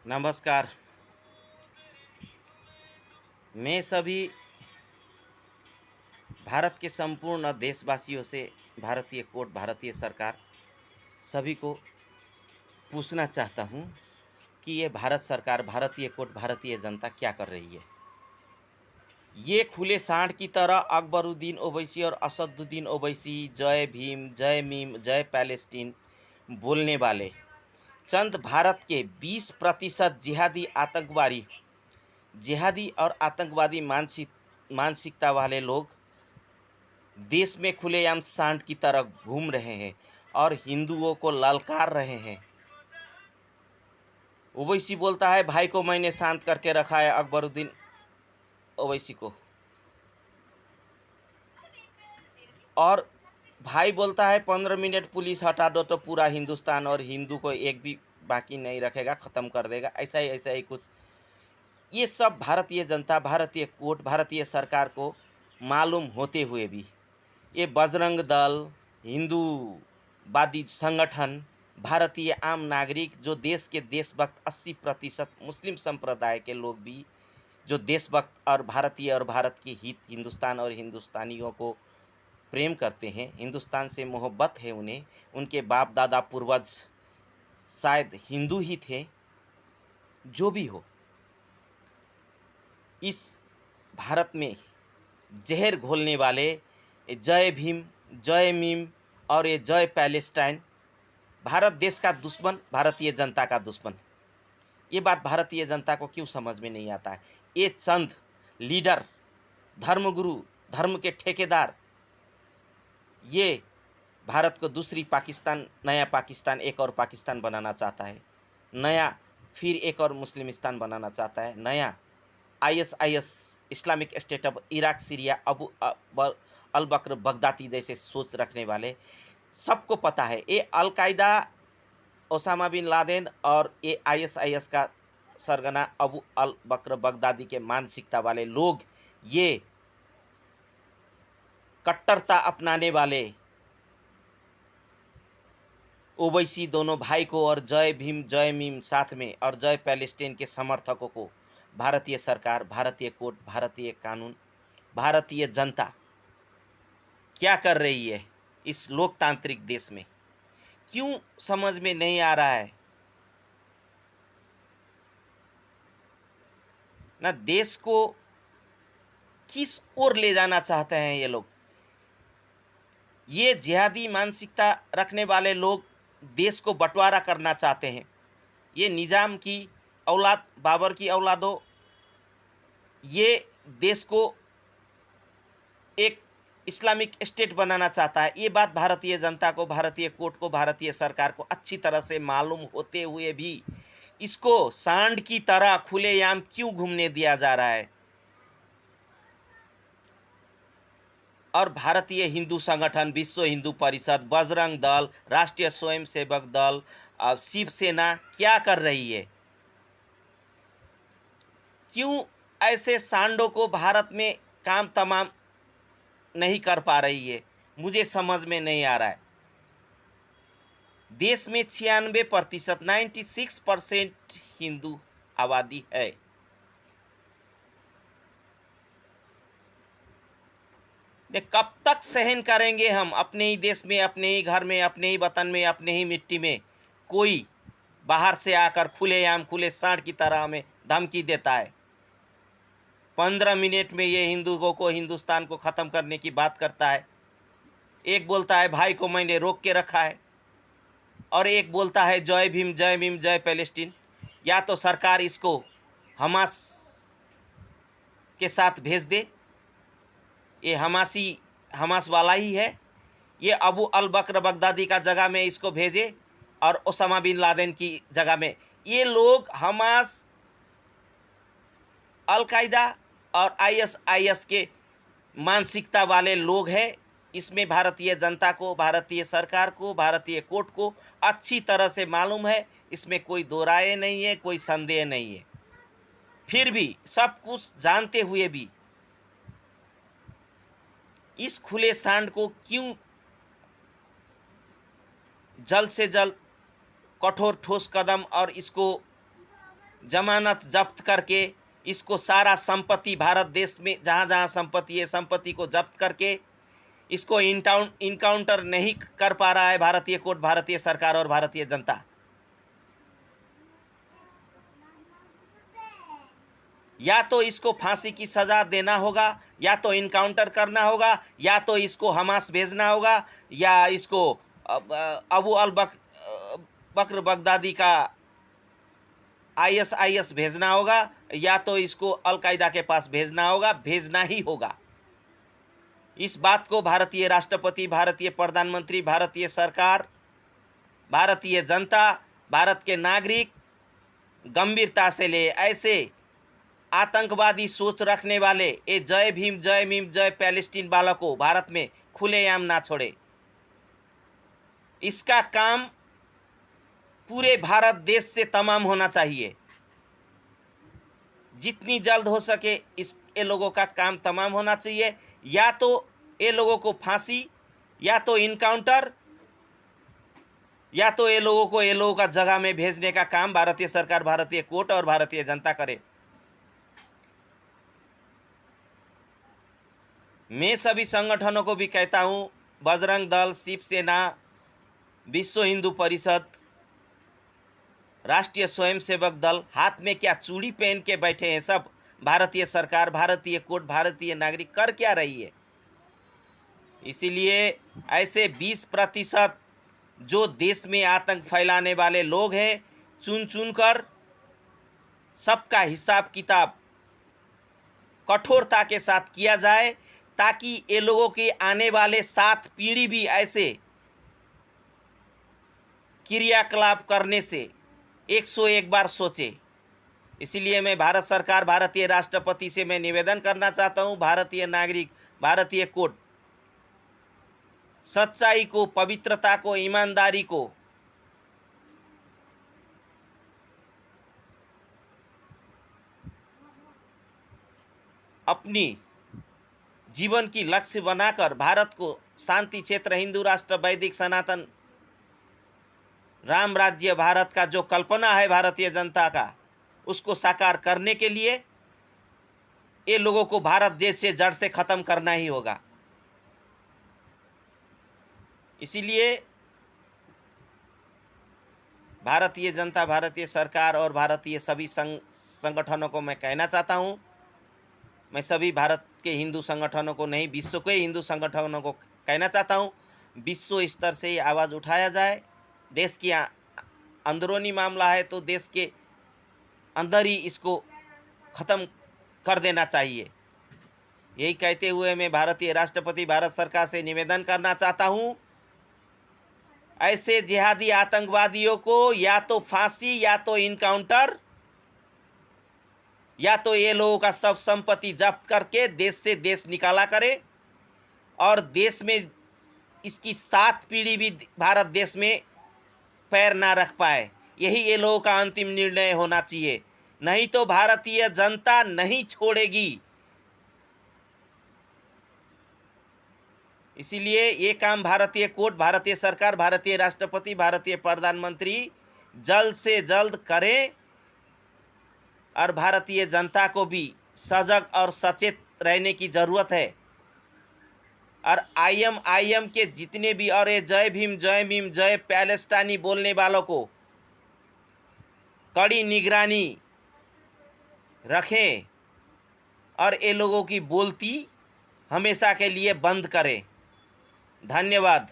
नमस्कार। मैं सभी भारत के संपूर्ण देशवासियों से भारतीय कोर्ट, भारतीय सरकार सभी को पूछना चाहता हूँ कि ये भारत सरकार, भारतीय कोर्ट, भारतीय जनता क्या कर रही है। ये खुले सांड की तरह अकबरुद्दीन ओवैसी और असदुद्दीन ओवैसी जय भीम, जय मीम, जय पैलेस्टीन बोलने वाले चंद भारत के 20% जिहादी और आतंकवादी मानसिकता वाले लोग देश में खुलेआम सांड की तरह घूम रहे हैं और हिंदुओं को ललकार रहे हैं। ओवैसी बोलता है भाई को मैंने शांत करके रखा है, अकबरुद्दीन ओवैसी को, और भाई बोलता है 15 मिनट पुलिस हटा दो तो पूरा हिंदुस्तान और हिंदू को एक भी बाकी नहीं रखेगा, ख़त्म कर देगा। ऐसा ही कुछ। ये सब भारतीय जनता, भारतीय कोर्ट, भारतीय सरकार को मालूम होते हुए भी ये बजरंग दल, हिंदूवादी संगठन, भारतीय आम नागरिक, जो देश के देशभक्त 80% मुस्लिम संप्रदाय के लोग भी जो देशभक्त और भारत की हित, हिंदुस्तान और हिंदुस्तानियों को प्रेम करते हैं, हिंदुस्तान से मोहब्बत है उन्हें, उनके बाप दादा पूर्वज शायद हिंदू ही थे, जो भी हो, इस भारत में जहर घोलने वाले जय भीम, जय मीम और ये जय पैलेस्टाइन भारत देश का दुश्मन, भारतीय जनता का दुश्मन, ये बात भारतीय जनता को क्यों समझ में नहीं आता है। ये चंद लीडर, धर्मगुरु, धर्म के ठेकेदार, ये भारत को दूसरी पाकिस्तान, नया पाकिस्तान, एक और पाकिस्तान बनाना चाहता है, नया फिर एक और मुस्लिमिस्तान बनाना चाहता है, नया ISIS, Islamic State of Iraq, Syria, Al Bakr Baghdadi जैसे सोच रखने वाले सबको पता है। ये अलकायदा, ओसामा बिन लादेन और ये ISIS का सरगना अबू अल बकर बगदादी के मानसिकता वाले लोग, ये कट्टरता अपनाने वाले ओवैसी दोनों भाई को और जय भीम, जय मीम साथ में और जय पैलेस्टीन के समर्थकों को भारतीय सरकार, भारतीय कोर्ट, भारतीय कानून, भारतीय जनता क्या कर रही है इस लोकतांत्रिक देश में, क्यों समझ में नहीं आ रहा है ना। देश को किस ओर ले जाना चाहते हैं ये लोग। ये जिहादी मानसिकता रखने वाले लोग देश को बंटवारा करना चाहते हैं। ये निज़ाम की औलाद, बाबर की औलादों, ये देश को एक इस्लामिक स्टेट बनाना चाहता है। ये बात भारतीय जनता को, भारतीय कोर्ट को, भारतीय सरकार को अच्छी तरह से मालूम होते हुए भी इसको सांड की तरह खुलेआम क्यों घूमने दिया जा रहा है। और भारतीय हिंदू संगठन, विश्व हिंदू परिषद, बजरंग दल, राष्ट्रीय स्वयंसेवक दल, शिवसेना क्या कर रही है। क्यों ऐसे सांडों को भारत में काम तमाम नहीं कर पा रही है, मुझे समझ में नहीं आ रहा है। देश में 96%, 96% हिंदू आबादी है। कब तक सहन करेंगे हम अपने ही देश में, अपने ही घर में, अपने ही वतन में, अपने ही मिट्टी में कोई बाहर से आकर खुलेआम, खुले सांड की तरह हमें धमकी देता है। 15 मिनट में ये हिंदुओं को, हिंदुस्तान को ख़त्म करने की बात करता है। एक बोलता है भाई को मैंने रोक के रखा है, और एक बोलता है जय भीम, जय भीम, जय पैलेस्टीन। या तो सरकार इसको हमास के साथ भेज दे, ये हमास वाला ही है, ये अबू अल बकर बगदादी का जगह में इसको भेजे और ओसामा बिन लादेन की जगह में। ये लोग हमास, अलकायदा और ISIS के मानसिकता वाले लोग हैं। इसमें भारतीय जनता को, भारतीय सरकार को, भारतीय कोर्ट को अच्छी तरह से मालूम है। इसमें कोई दो राय नहीं है, कोई संदेह नहीं है। फिर भी सब कुछ जानते हुए भी इस खुले सांड को क्यों जल्द से जल्द कठोर ठोस कदम और इसको जमानत जब्त करके इसको सारा संपत्ति भारत देश में जहाँ जहाँ संपत्ति है संपत्ति को जब्त करके इसको इनकाउंटर नहीं कर पा रहा है भारतीय कोर्ट, भारतीय सरकार और भारतीय जनता। या तो इसको फांसी की सजा देना होगा, या तो इनकाउंटर करना होगा, या तो इसको हमास भेजना होगा, या इसको अबू अल बकर बगदादी का ISIS भेजना होगा, या तो इसको अलकायदा के पास भेजना होगा, भेजना ही होगा। इस बात को भारतीय राष्ट्रपति, भारतीय प्रधानमंत्री, भारतीय सरकार, भारतीय जनता, भारत के नागरिक गंभीरता से ले। ऐसे आतंकवादी सोच रखने वाले ये जय भीम जय मीम जय पैलेस्टीन वालों को भारत में खुलेआम ना छोड़े। इसका काम पूरे भारत देश से तमाम होना चाहिए। जितनी जल्द हो सके ये लोगों का काम तमाम होना चाहिए। या तो ये लोगों को फांसी, या तो इनकाउंटर, या तो ये लोगों का जगह में भेजने का काम भारतीय सरकार, भारतीय कोर्ट और भारतीय जनता करे। मैं सभी संगठनों को भी कहता हूं, बजरंग दल, शिवसेना, विश्व हिंदू परिषद, राष्ट्रीय स्वयंसेवक दल, हाथ में क्या चूड़ी पहन के बैठे हैं सब? भारतीय सरकार, भारतीय कोर्ट, भारतीय नागरिक कर क्या रही है? इसीलिए ऐसे 20% जो देश में आतंक फैलाने वाले लोग हैं, चुन चुन कर सबका हिसाब किताब कठोरता के साथ किया जाए, ताकि ये लोगों के आने वाले 7 पीढ़ी भी ऐसे क्रियाकलाप करने से 101 बार सोचे। इसीलिए मैं भारत सरकार, भारतीय राष्ट्रपति से मैं निवेदन करना चाहता हूं, भारतीय नागरिक, भारतीय कोर्ट, सच्चाई को, पवित्रता को, ईमानदारी को अपनी जीवन की लक्ष्य बनाकर भारत को शांति क्षेत्र, हिंदू राष्ट्र, वैदिक सनातन राम राज्य भारत का जो कल्पना है भारतीय जनता का, उसको साकार करने के लिए ये लोगों को भारत देश से जड़ से खत्म करना ही होगा। इसीलिए भारतीय जनता, भारतीय सरकार और भारतीय सभी संगठनों को मैं कहना चाहता हूं, मैं सभी भारत के हिंदू संगठनों को नहीं, विश्व के हिंदू संगठनों को कहना चाहता हूं, विश्व स्तर से ये आवाज़ उठाया जाए। देश की अंदरूनी मामला है तो देश के अंदर ही इसको ख़त्म कर देना चाहिए। यही कहते हुए मैं भारतीय राष्ट्रपति, भारत सरकार से निवेदन करना चाहता हूं, ऐसे जिहादी आतंकवादियों को या तो फांसी, या तो इनकाउंटर, या तो ये लोगों का सब संपत्ति जब्त करके देश से देश निकाला करे, और देश में इसकी 7 पीढ़ी भी भारत देश में पैर ना रख पाए। यही ये लोगों का अंतिम निर्णय होना चाहिए, नहीं तो भारतीय जनता नहीं छोड़ेगी। इसीलिए ये काम भारतीय कोर्ट, भारतीय सरकार, भारतीय राष्ट्रपति, भारतीय प्रधानमंत्री जल्द से जल्द करें, और भारतीय जनता को भी सजग और सचेत रहने की ज़रूरत है। और IM के जितने भी, और ये जय भीम जय मीम जय पैलेस्टाइनी बोलने वालों को कड़ी निगरानी रखें, और ये लोगों की बोलती हमेशा के लिए बंद करें। धन्यवाद।